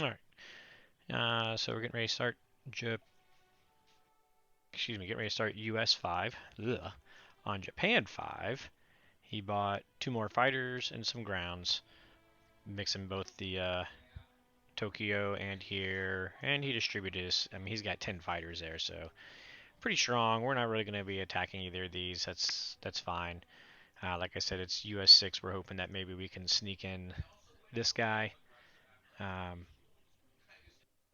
All right. So we're getting ready to start getting ready to start US5. Ugh. On Japan 5, he bought 2 more fighters and some grounds, mixing both the Tokyo and here, and he distributed his. I mean, he's got 10 fighters there, so pretty strong. We're not really going to be attacking either of these. That's fine. Like I said, it's US6. We're hoping that maybe we can sneak in this guy. Um,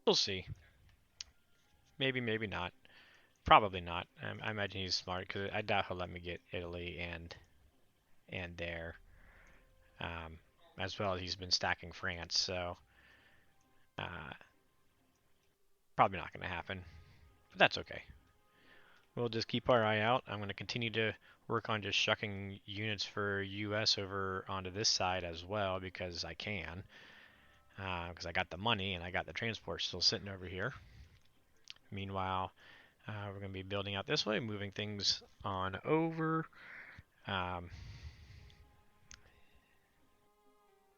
we'll see. Maybe, maybe not. Probably not. I imagine he's smart because I doubt he'll let me get Italy and there, um, as well as he's been stacking France. So uh, probably not going to happen. But that's okay. We'll just keep our eye out. I'm going to continue to work on just shucking units for US over onto this side as well because I can. Because I got the money and I got the transport still sitting over here. Meanwhile, we're going to be building out this way, moving things on over. Um,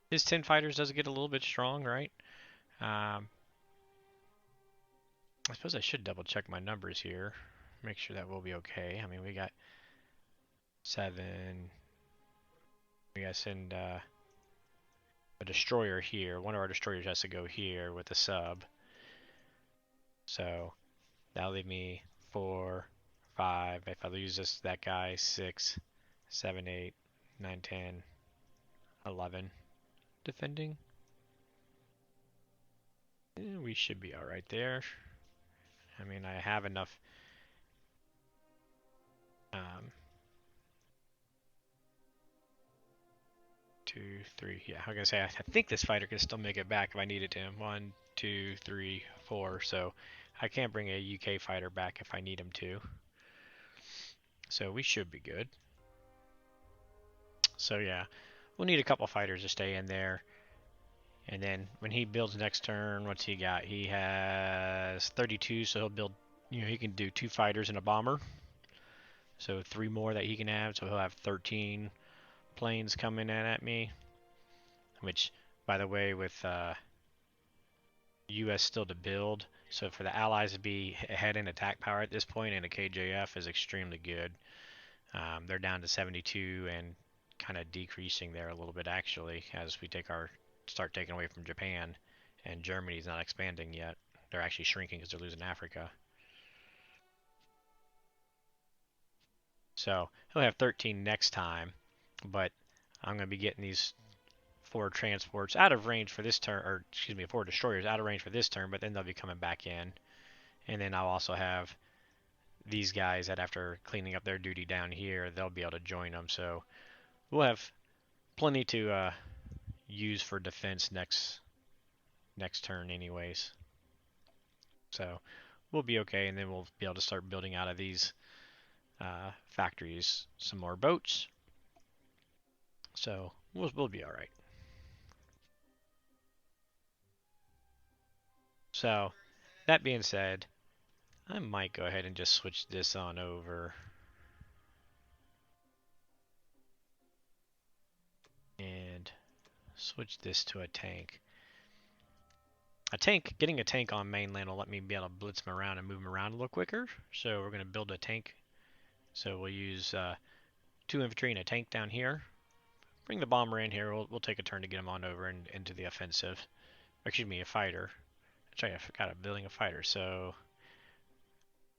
his 10 fighters does get a little bit strong, right? Um, I suppose I should double check my numbers here. Make sure that will be okay. I mean, we got 7. We got to send a destroyer here. One of our destroyers has to go here with a sub. So that'll leave me 4, 5. If I lose that guy, 6, 7, 8, 9, 10, 11 defending. We should be all right there. I mean, I have enough. Um, 2, 3. Yeah, I'm gonna say I think this fighter can still make it back if I needed him. 1, 2, 3, 4. So I can't bring a UK fighter back if I need him to. So we should be good. So yeah, we'll need a couple fighters to stay in there. And then when he builds next turn, what's he got? He has 32, so he'll build. He can do 2 fighters and a bomber. So 3 more that he can have. So he'll have 13 planes coming in at me. Which, by the way, with U.S. still to build, so for the Allies to be ahead in attack power at this point, and a KJF is extremely good. They're down to 72 and kind of decreasing there a little bit actually as we start taking away from Japan, and Germany's not expanding yet. They're actually shrinking because they're losing Africa. So he'll have 13 next time, but I'm going to be getting these 4 transports out of range for this turn, or excuse me, 4 destroyers out of range for this turn, but then they'll be coming back in. And then I'll also have these guys that after cleaning up their duty down here, they'll be able to join them. So we'll have plenty to use for defense next turn anyways. So we'll be okay, and then we'll be able to start building out of these factories some more boats. So we'll be all right. So that being said, I might go ahead and just switch this on over and switch this to a tank. Getting a tank on mainland will let me be able to blitz them around and move them around a little quicker. So we're going to build a tank. So we'll use 2 infantry and a tank down here. Bring the bomber in here. We'll take a turn to get him on over and into the offensive. Excuse me, a fighter. Actually, I forgot I'm building a fighter. So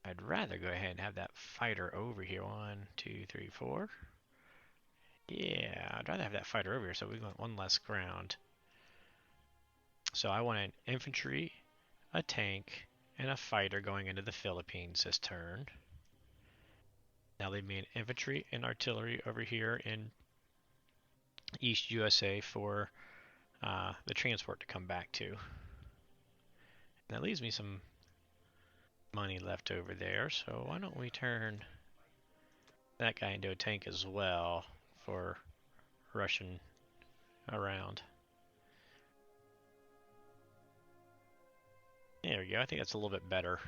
I'd rather go ahead and have that fighter over here. 1, 2, 3, 4. Yeah, I'd rather have that fighter over here so we want 1 less ground. So I want an infantry, a tank, and a fighter going into the Philippines this turn. Now leave me an infantry and artillery over here in East USA for the transport to come back to. And that leaves me some money left over there, so why don't we turn that guy into a tank as well for rushing around. There we go. I think that's a little bit better.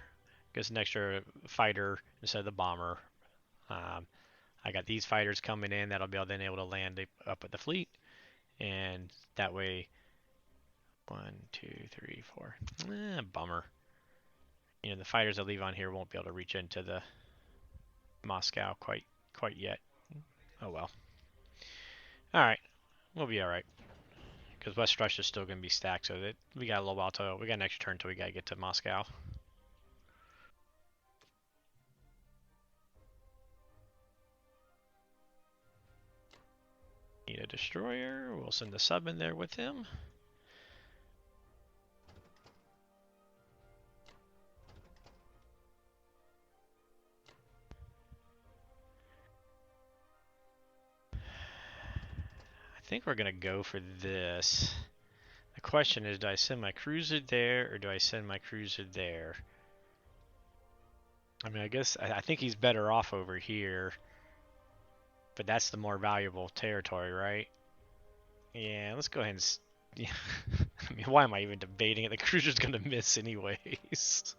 Gives an extra fighter instead of the bomber. I got these fighters coming in that'll be then able to land up at the fleet, and that way 1, 2, 3, 4. Bummer. You know, the fighters that leave on here won't be able to reach into the Moscow quite yet. Oh well. All right, we'll be all right. Because West Russia's still going to be stacked, so that we got a little while till we got an extra turn till we got to get to Moscow. Need a destroyer. We'll send the sub in there with him. I think we're going to go for this. The question is, do I send my cruiser there or do I send my cruiser there? I mean, I guess I think he's better off over here, but that's the more valuable territory, right? Yeah, let's go ahead and. Yeah. I mean, why am I even debating it? The cruiser's gonna miss anyways.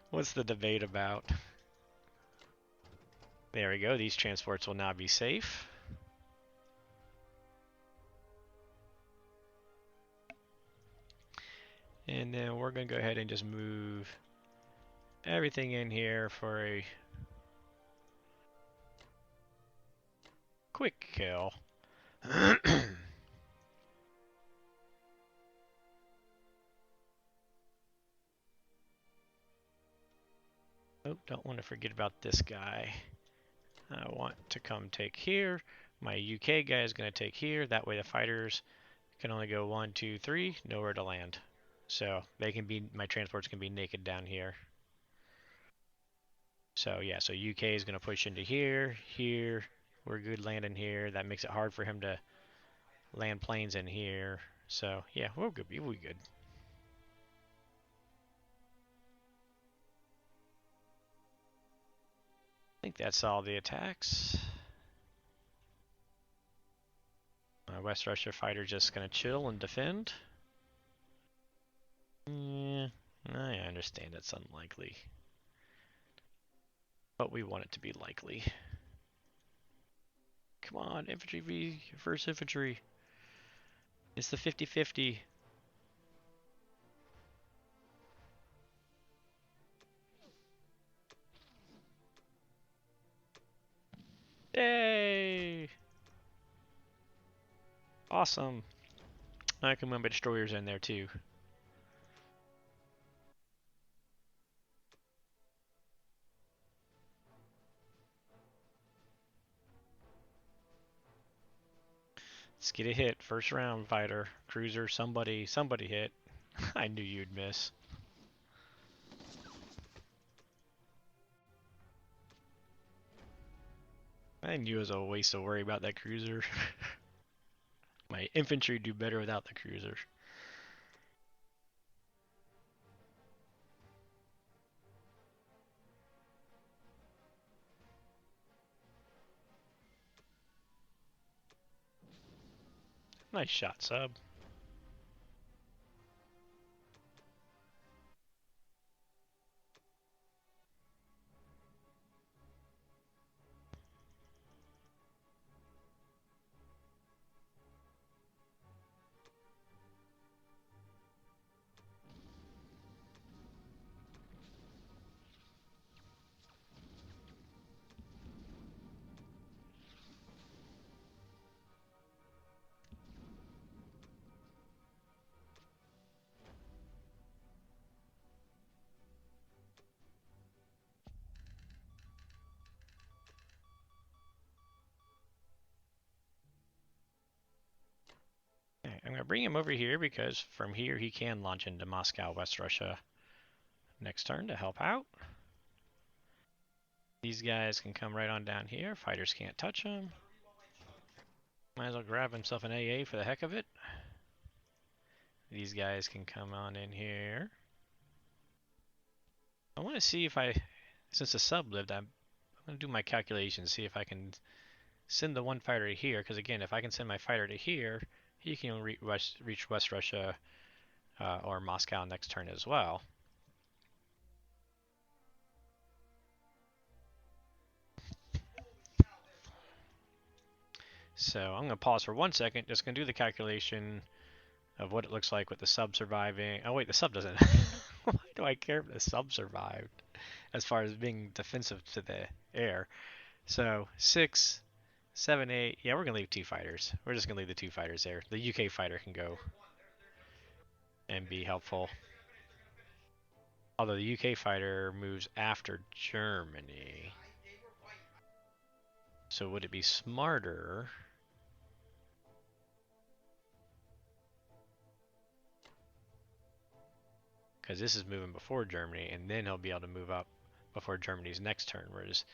What's the debate about? There we go. These transports will now be safe. And then we're gonna go ahead and just move everything in here for a quick kill. Oh, don't want to forget about this guy. I want to come take here. My UK guy is going to take here. That way the fighters can only go 1, 2, 3, nowhere to land. So they can be, my transports can be naked down here. So yeah, so UK is going to push into here, here. We're good landing here. That makes it hard for him to land planes in here. So yeah, we're good. We're good. I think that's all the attacks. West Russia fighter just going to chill and defend. Yeah, I understand it's unlikely. But we want it to be likely. Come on, infantry v. First infantry. It's the 50-50. Yay! Awesome. I can move my destroyers in there too. Let's get a hit. First round, fighter. Cruiser, somebody hit. I knew you'd miss. I knew it was a waste of worry about that cruiser. My infantry do better without the cruiser. Nice shot, sub. Okay, I'm going to bring him over here because from here he can launch into Moscow, West Russia next turn to help out. These guys can come right on down here. Fighters can't touch them. Might as well grab himself an AA for the heck of it. These guys can come on in here. I want to see if since the sub lived, I'm going to do my calculations, see if I can send the one fighter to here. Because again, if I can send my fighter to here, he can reach West Russia or Moscow next turn as well. So I'm going to pause for 1 second, just going to do the calculation. of what it looks like with the sub surviving. Oh wait, the sub doesn't. Why do I care if the sub survived? As far as being defensive to the air. So 6, 7, 8. Yeah, we're gonna leave 2 fighters. We're just gonna leave the 2 fighters there. The UK fighter can go and be helpful. Although the UK fighter moves after Germany. So would it be smarter? Because this is moving before Germany, and then he'll be able to move up before Germany's next turn. Whereas,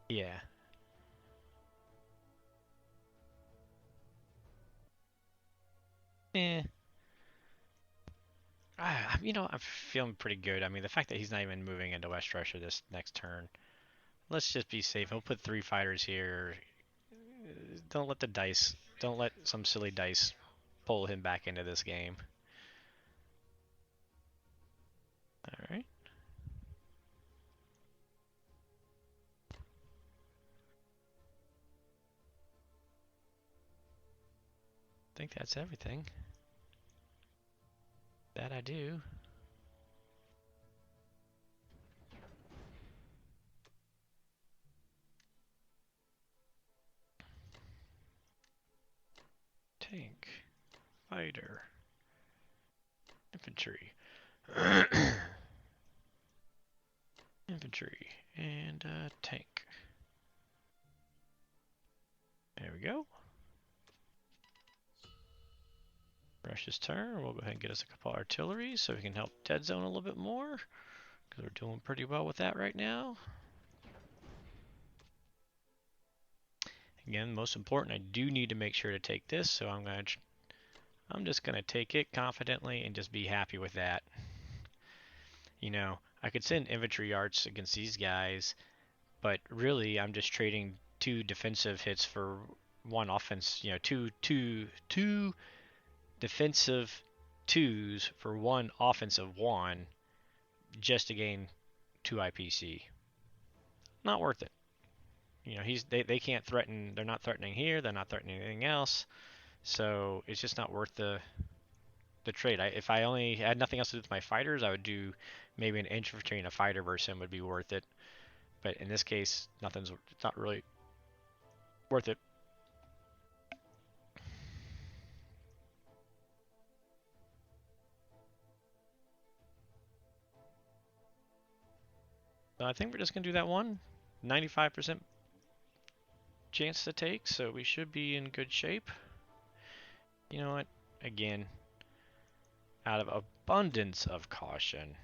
yeah. Eh. I'm feeling pretty good. I mean, the fact that he's not even moving into West Russia this next turn. Let's just be safe. He'll put 3 fighters here. Don't let the dice, don't let some silly dice pull him back into this game. All right. I think that's everything. That I do. Tank, fighter, infantry, infantry, and tank. There we go. Russia's turn. We'll go ahead and get us a couple artillery so we can help dead zone a little bit more. Because we're doing pretty well with that right now. Again, most important, I do need to make sure to take this, so I'm just gonna take it confidently and just be happy with that. I could send infantry arts against these guys, but really I'm just trading 2 defensive hits for 1 offense. Two defensive 2s for 1 offensive 1 just to gain 2 IPC. Not worth it. They can't threaten. They're not threatening here. They're not threatening anything else. So it's just not worth the trade. If I only had nothing else to do with my fighters, I would do maybe an infantry and a fighter versus him would be worth it. But in this case, it's not really worth it. So I think we're just gonna do that one. 95% chance to take, so we should be in good shape. You know what? Again, out of abundance of caution,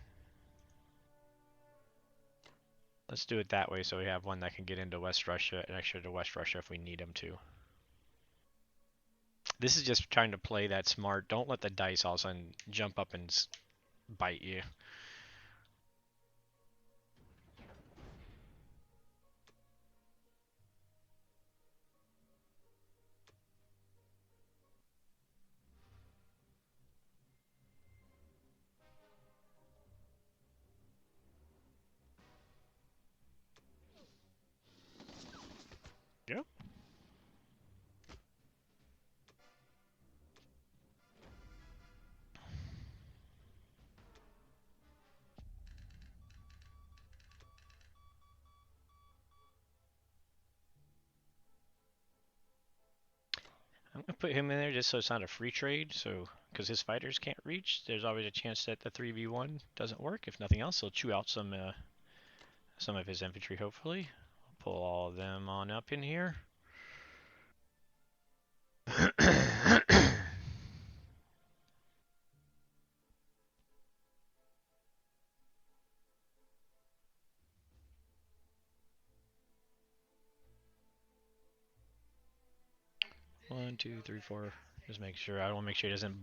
let's do it that way so we have one that can get into West Russia and extra to West Russia if we need him to. This is just trying to play that smart. Don't let the dice all of a sudden jump up and bite you. Yep. I'm gonna put him in there just so it's not a free trade. So, because his fighters can't reach, there's always a chance that the 3v1 doesn't work. If nothing else, he'll chew out some of his infantry. Hopefully, pull all of them on up in here. 1, 2, 3, 4. Just make sure. I want to make sure he doesn't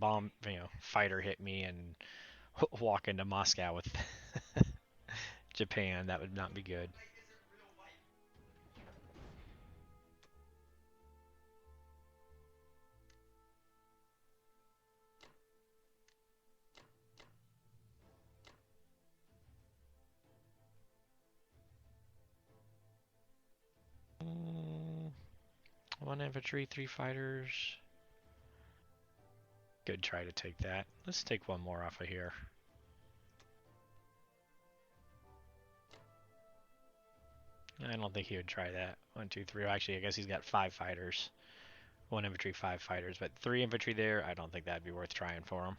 fighter hit me and walk into Moscow with Japan. That would not be good. 1 infantry, 3 fighters. Good try to take that. Let's take one more off of here. I don't think he would try that. 1, 2, 3. Actually, I guess he's got 5 fighters. 1 infantry, 5 fighters. But 3 infantry there, I don't think that'd be worth trying for him.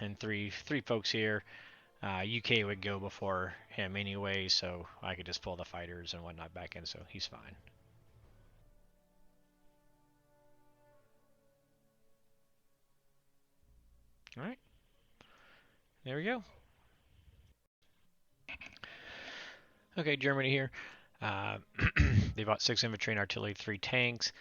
And three folks here. UK would go before him anyway, so I could just pull the fighters and whatnot back in, so he's fine. All right. There we go. Okay, Germany here. They bought 6 infantry and artillery, 3 tanks.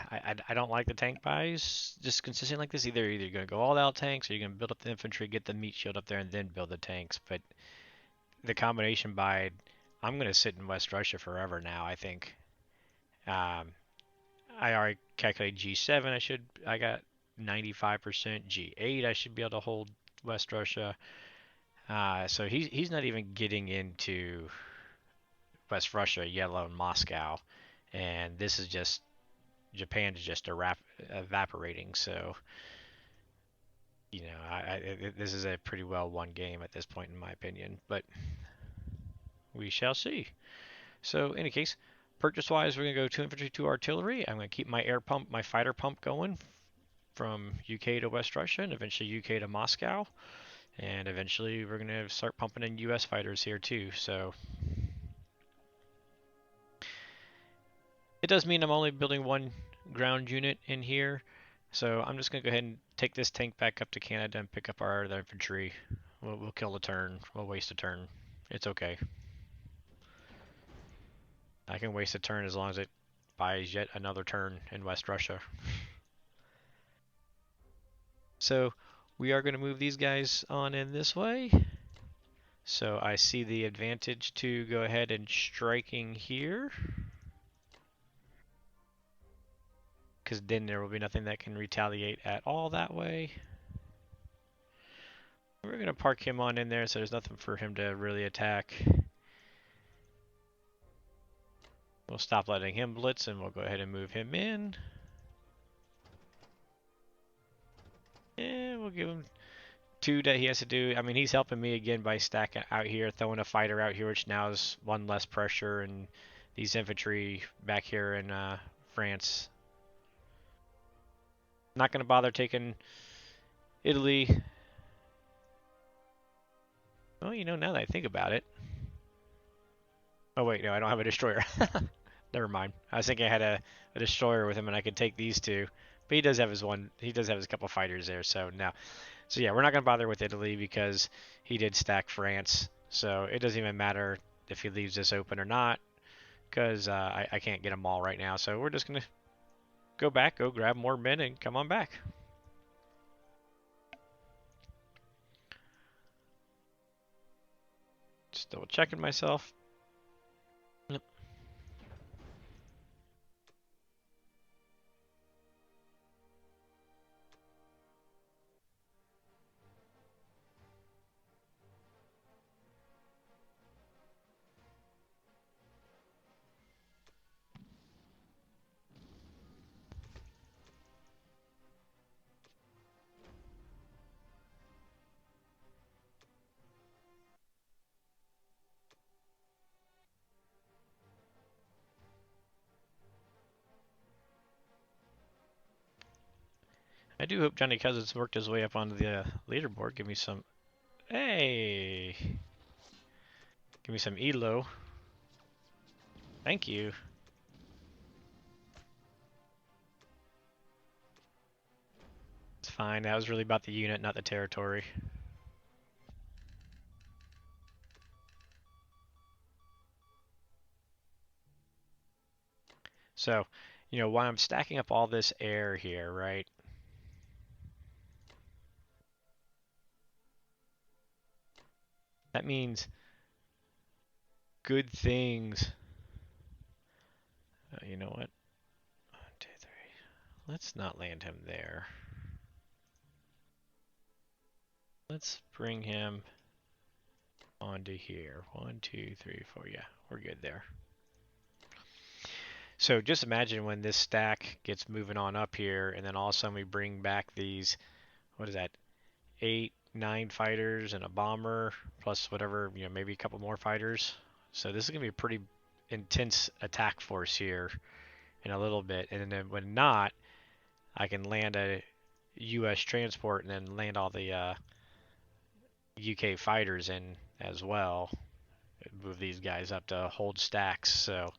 I don't like the tank buys just consistent like this. Either you're going to go all out tanks, or you're going to build up the infantry, get the meat shield up there, and then build the tanks. But the combination buy, I'm going to sit in West Russia forever now, I think. I already calculated G7. I got 95%. G8, I should be able to hold West Russia. So he's not even getting into West Russia, yet alone Moscow. And this is just Japan is just evaporating. So this is a pretty well won game at this point, in my opinion. But we shall see. So, in any case, purchase-wise, we're going to go 2 infantry, 2 artillery. I'm going to keep my air pump, my fighter pump going from UK to West Russia, and eventually UK to Moscow. And eventually, we're going to start pumping in US fighters here too. So, it does mean I'm only building 1 ground unit in here. So, I'm just going to go ahead and take this tank back up to Canada and pick up our other infantry. We'll kill a turn. We'll waste a turn. It's okay. I can waste a turn as long as it buys yet another turn in West Russia. So we are going to move these guys on in this way. So I see the advantage to go ahead and striking here, because then there will be nothing that can retaliate at all that way. We're going to park him on in there so there's nothing for him to really attack. We'll stop letting him blitz and we'll go ahead and move him in. And we'll give him 2 that he has to do. I mean, he's helping me again by stacking out here, throwing a fighter out here, which now is 1 less pressure, and these infantry back here in France. Not going to bother taking Italy. Well, now that I think about it. Oh, wait, no, I don't have a destroyer. Never mind. I was thinking I had a destroyer with him and I could take these 2. But he does have his couple fighters there, so no. So yeah, we're not going to bother with Italy because he did stack France. So it doesn't even matter if he leaves this open or not, because I can't get them all right now. So we're just going to go back, go grab more men, and come on back. Just double checking myself. Yep. I do hope Johnny Cousins worked his way up onto the leaderboard. Give me some... Hey! Give me some elo. Thank you. It's fine. That was really about the unit, not the territory. So, while I'm stacking up all this air here, right? That means good things. You know what? 1, 2, 3. Let's not land him there. Let's bring him onto here. 1, 2, 3, 4. Yeah, we're good there. So just imagine when this stack gets moving on up here, and then all of a sudden we bring back these, what is that, 8, 9 fighters and a bomber, plus whatever, maybe a couple more fighters. So this is going to be a pretty intense attack force here in a little bit. And then when not, I can land a US transport and then land all the UK fighters in as well. Move these guys up to hold stacks. So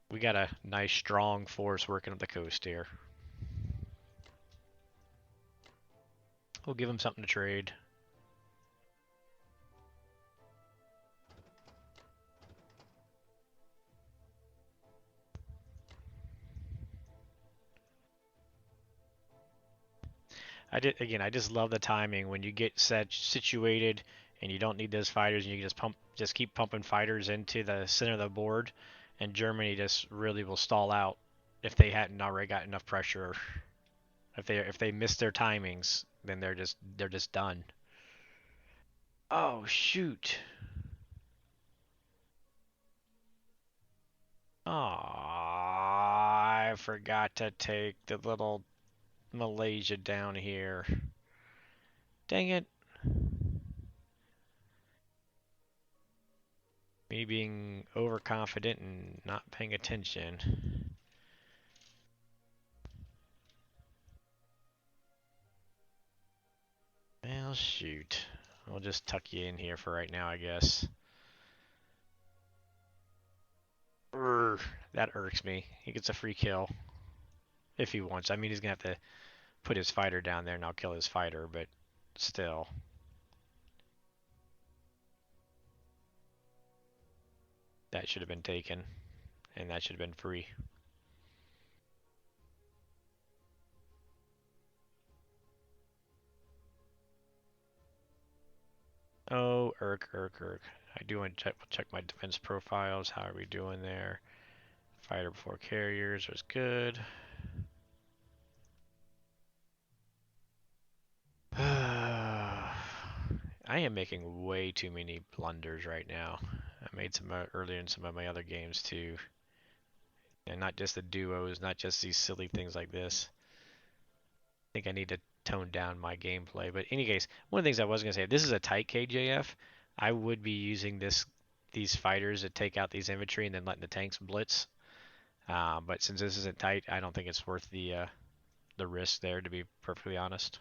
we got a nice strong force working up the coast here. We'll give them something to trade. I just love the timing when you get situated and you don't need those fighters and you can just keep pumping fighters into the center of the board, and Germany just really will stall out if they hadn't already got enough pressure. If they miss their timings, then they're just done. Oh shoot! I forgot to take the little Malaysia down here. Dang it. Me being overconfident and not paying attention. Well, shoot. We'll just tuck you in here for right now, I guess. Urgh, that irks me. He gets a free kill. If he wants. I mean, he's going to have to put his fighter down there and I'll kill his fighter, but still. That should have been taken. And that should have been free. Oh, irk. I do want to check my defense profiles. How are we doing there? Fighter before carriers was good. I am making way too many blunders right now. I made some earlier in some of my other games too. And not just the duos, not just these silly things like this. I think I need to tone down my gameplay. But in any case, one of the things I was going to say, if this is a tight KJF, I would be using these fighters to take out these infantry and then letting the tanks blitz. But since this isn't tight, I don't think it's worth the risk there, to be perfectly honest.